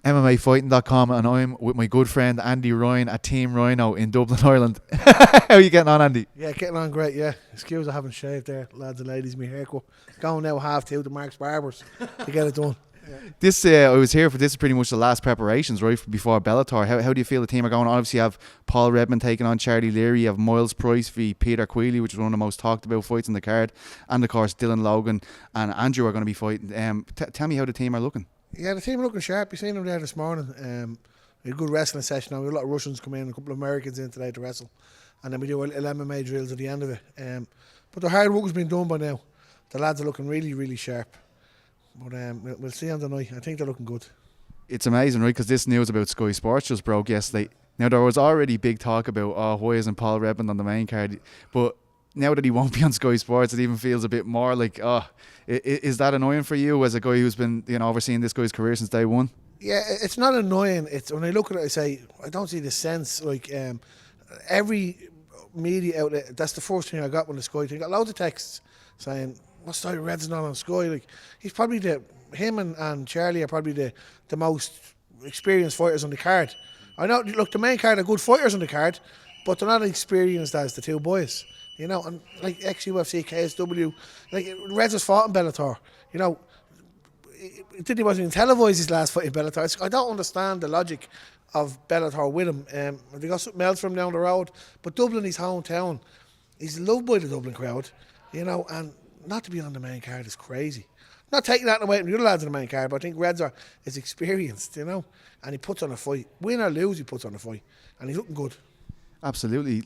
MMAfighting.com, and I'm with my good friend Andy Ryan at Team Rhino in Dublin, Ireland. How are you getting on, Andy? Yeah, getting on great, yeah. Excuse I haven't shaved there, lads and ladies, me haircut. Going now 2:30 to Mark's Barbers to get it done. Yeah. This I was here for this is pretty much the last preparations right before Bellator. How do you feel the team are going? Obviously you have Paul Redmond taking on Charlie Leary, you have Myles v Peter Queally, which is one of the most talked about fights in the card, and of course Dylan Logan and Andrew are going to be fighting. Tell me how the team are looking. Yeah, the team are looking sharp. You seen them there this morning. We had a good wrestling session. Now we had a lot of Russians come in, a couple of Americans in today to wrestle, and then we do MMA drills at the end of it. But the hard work has been done by now. The lads are looking really, really sharp. But we'll see on the night. I think they're looking good. It's amazing, right? Because this news about Sky Sports just broke yesterday. Now there was already big talk about why isn't Paul Redmond on the main card, but now that he won't be on Sky Sports, it even feels a bit more like, is that annoying for you as a guy who's been overseeing this guy's career since day one? Yeah, it's not annoying. It's when I look at it, I say I don't see the sense. Like every media outlet, that's the first thing I got when the Sky thing. I got loads of texts saying, "What's Sky Red's not on Sky?" Like he's probably him and Charlie are probably the most experienced fighters on the card. I know. Look, the main card are good fighters on the card, but they're not as experienced as the two boys. And like ex-UFC, KSW, like Reds has fought in Bellator. It wasn't even televised his last fight in Bellator. I don't understand the logic of Bellator with him. They got something else from down the road, but Dublin, his hometown, he's loved by the Dublin crowd. And not to be on the main card is crazy. Not taking that away from the other lads on the main card, but I think Reds is experienced, and he puts on a fight. Win or lose, he puts on a fight, and he's looking good. Absolutely.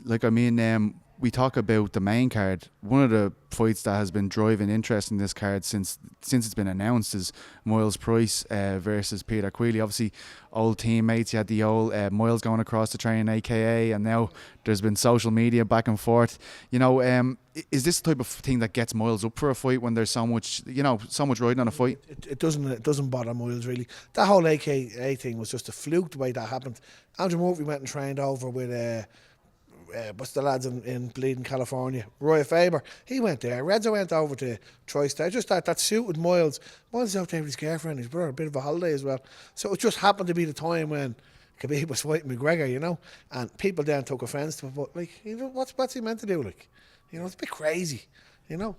We talk about the main card. One of the fights that has been driving interest in this card since it's been announced is Myles versus Peter Queally. Obviously, old teammates. You had the old Myles going across the train, AKA, and now there's been social media back and forth. Is this the type of thing that gets Myles up for a fight when there's so much riding on a fight? It doesn't bother Myles really. That whole AKA thing was just a fluke the way that happened. Andrew Murphy went and trained over with what's the lads in Bleeding, California? Roy Faber. He went there. Redzo went over to TriStar. Just that suited Myles. Myles is out there with his girlfriend, his brother, a bit of a holiday as well. So it just happened to be the time when Khabib was fighting McGregor, and people then took offence to it. But what's he meant to do? It's a bit crazy.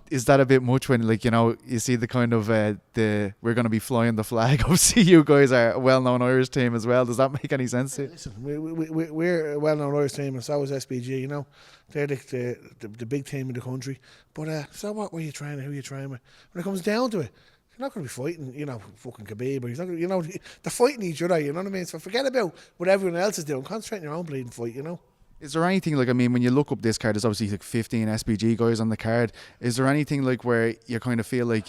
Is that a bit much when you see the kind of we're going to be flying the flag? Obviously you guys are a well-known Irish team as well. Does that make any sense to you? Listen, we're a well-known Irish team, and so is SBG. They're the big team in the country. But so what? Where you training? Who you training with? When it comes down to it, you're not going to be fighting, fucking Khabib, or he's not gonna, they're fighting each other. You know what I mean? So forget about what everyone else is doing. Concentrate on your own bleeding fight. Is there anything when you look up this card, there's obviously 15 SBG guys on the card. Is there anything where you kind of feel like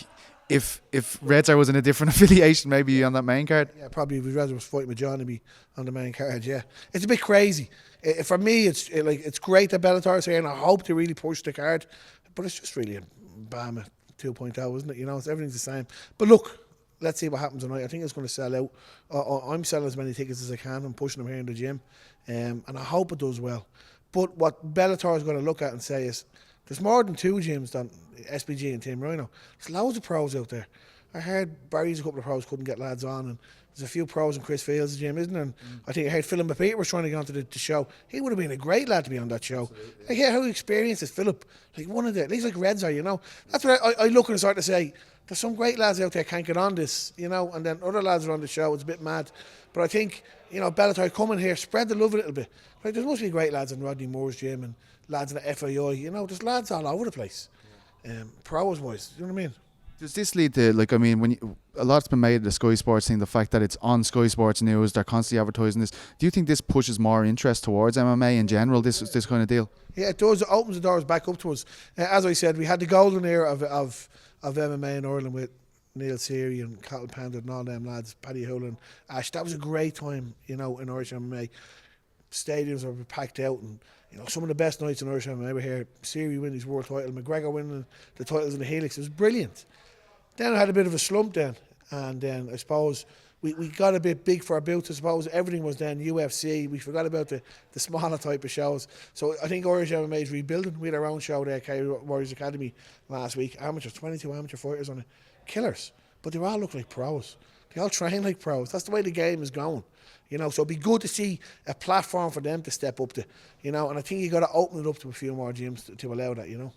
if Reds was in a different affiliation, maybe on that main card? Yeah, probably if Reds was fighting with Johnny be on the main card. Yeah, it's a bit crazy. For me, it's great that Bellator is here, and I hope to really push the card. But it's just really a Bama 2.0, isn't it? Everything's the same. But look, let's see what happens tonight. I think it's going to sell out. I'm selling as many tickets as I can. I'm pushing them here in the gym. And I hope it does well. But what Bellator is going to look at and say is there's more than two gyms than SBG and Team Rhino. There's loads of pros out there. I heard Barry's a couple of pros couldn't get lads on, and there's a few pros in Chris Fields' gym, isn't there? And I think I heard Philip Peter was trying to get onto the show. He would have been a great lad to be on that show. How experienced is Philip? One of the, at least like Reds are, That's what I look and start to say. There's some great lads out there can't get on this, and then other lads are on the show. It's a bit mad. But I think, Bellator come in here, spread the love a little bit. Like, there's must be great lads in Rodney Moore's gym and lads in the FII, there's lads all over the place. Pros wise, you know what I mean? Does this lead to, a lot's been made of the Sky Sports thing, the fact that it's on Sky Sports News, they're constantly advertising this. Do you think this pushes more interest towards MMA in general, this kind of deal? Yeah, it does. It opens the doors back up to us. As I said, we had the golden era of MMA in Ireland with Neil Seary and Cattle Panda and all them lads, Paddy Hoolan, Ash. That was a great time, in Irish MMA. Stadiums were packed out, and some of the best nights in Irish MMA were here. Seary winning his world title, McGregor winning the titles in the Helix. It was brilliant. Then I had a bit of a slump then, and then I suppose we got a bit big for our boots. I suppose everything was then UFC. We forgot about the smaller type of shows. So I think Irish MMA is rebuilding. We had our own show there, K Warriors Academy, last week. 22 amateur fighters on it. Killers. But they all look like pros. They all train like pros. That's the way the game is going. You know, so it'd be good to see a platform for them to step up to, you know, and I think you got to open it up to a few more gyms to allow that, you know.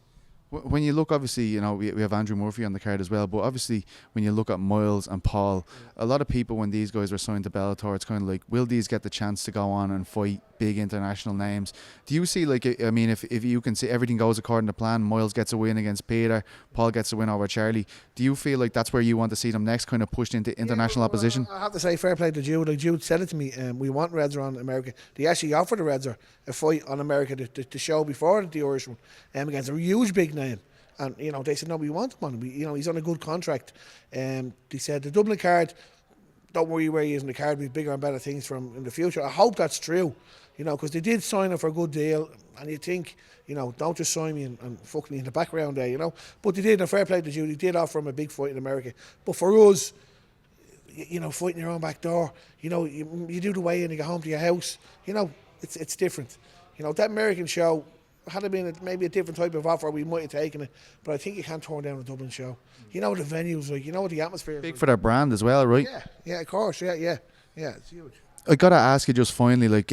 When you look, obviously, you know, we have Andrew Murphy on the card as well, but obviously when you look at Myles and Paul, a lot of people, when these guys were signed to Bellator, it's kind of like, will these get the chance to go on and fight big international names? Do you see, like, I mean, if you can see everything goes according to plan, Myles gets a win against Peter, Paul gets a win over Charlie, do you feel like that's where you want to see them next, kind of pushed into international opposition? I have to say, fair play to Jude. Like, Jude said it to me, we want Redzer on America. They actually offered the Redzer a fight on America to show before the Irishman against a huge big name. And, you know, they said, no, we want him on. You know, he's on a good contract. They said, the Dublin card, don't worry where he is in the card, we have bigger and better things for him in the future. I hope that's true, you know, because they did sign him for a good deal. And you think, you know, don't just sign me and fuck me in the background there, you know. But they did, a fair play to Judy, did offer him a big fight in America. But for us, you know, fighting your own back door, you know, you do the weigh-in and you go home to your house, you know, it's different. You know, that American show, had it been maybe a different type of offer, we might have taken it. But I think you can't turn down a Dublin show. You know the venues, like, you know what the atmosphere is. Big for their brand as well, right? Yeah, of course, yeah, it's huge. I gotta ask you just finally, like,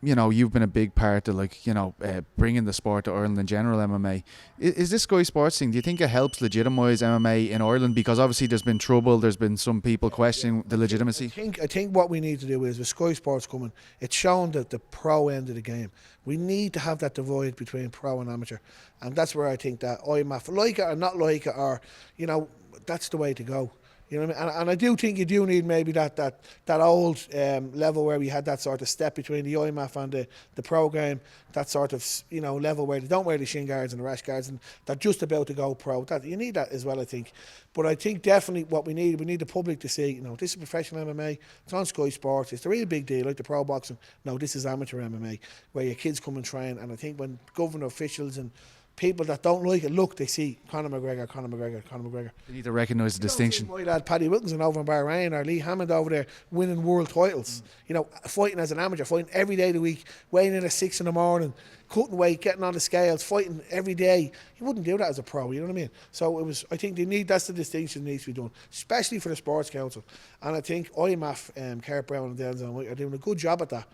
you know, you've been a big part of, like, you know, bringing the sport to Ireland in general, MMA. Is this Sky Sports thing, do you think it helps legitimise MMA in Ireland? Because obviously there's been trouble, there's been some people questioning the legitimacy. I think what we need to do is, with Sky Sports coming, it's shown that the pro end of the game. We need to have that divide between pro and amateur. And that's where I think that IMAF, like it or not like it, or, you know, that's the way to go. You know what I mean? And I do think you do need maybe that old level where we had that sort of step between the IMAF and the programme, that sort of, you know, level where they don't wear the shin guards and the rash guards and they're just about to go pro. That, you need that as well, I think. But I think definitely what we need the public to see, you know, this is professional MMA, it's on Sky Sports, it's a really big deal, like the pro boxing. No, this is amateur MMA, where your kids come and train. And I think when government officials and people that don't like it, look, they see Conor McGregor. They need to recognise the distinction. My lad Paddy Wilkinson over in Bahrain, or Lee Hammond over there winning world titles. You know, fighting as an amateur, fighting every day of the week, weighing in at 6 in the morning, cutting weight, getting on the scales, fighting every day. You wouldn't do that as a pro, you know what I mean? So it was, I think that's the distinction that needs to be done, especially for the Sports Council. And I think IMAF, Kurt Brown and Denzel are doing a good job at that.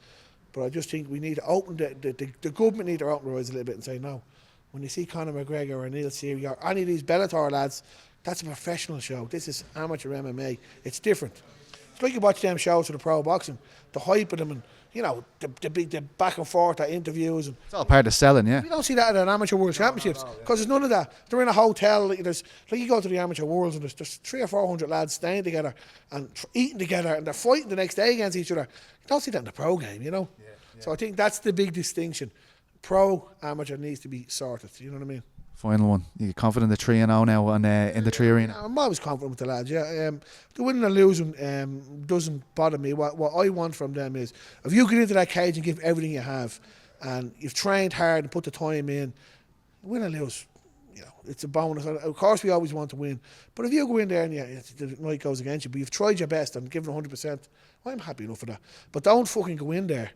But I just think we need to open, the government need to open their eyes a little bit and say, no, when you see Conor McGregor or Neil Seary or any of these Bellator lads, that's a professional show. This is amateur MMA. It's different. It's like you watch them shows for the pro boxing, the hype of them, and, you know, the back and forth, the interviews. And it's all part of selling, yeah. You don't see that at an amateur world championships because there's none of that. They're in a hotel. There's, like, you go to the amateur worlds and there's 300 or 400 lads staying together and eating together and they're fighting the next day against each other. You don't see that in the pro game, you know. Yeah. So I think that's the big distinction. Pro, amateur needs to be sorted. You know what I mean? Final one. You're confident the 3-0 now on, in the 3 arena? I'm always confident with the lads, yeah. The winning or losing doesn't bother me. What I want from them is, if you get into that cage and give everything you have, and you've trained hard and put the time in, win or lose, you know, it's a bonus. Of course, we always want to win. But if you go in there and the night goes against you, but you've tried your best and given 100%, I'm happy enough for that. But don't fucking go in there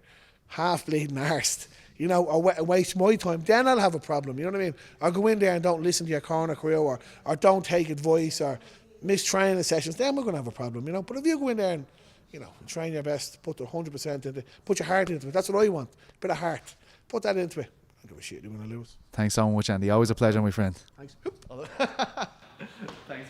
half bleeding arsed, you know, or waste my time. Then I'll have a problem, you know what I mean? Or go in there and don't listen to your corner crew, or don't take advice, or miss training sessions. Then we're going to have a problem, you know. But if you go in there and, you know, train your best, put the 100% into it, put your heart into it, that's what I want. A bit of heart. Put that into it. I don't give a shit, you're going to lose. Thanks so much, Andy. Always a pleasure, my friend. Thanks. Thanks.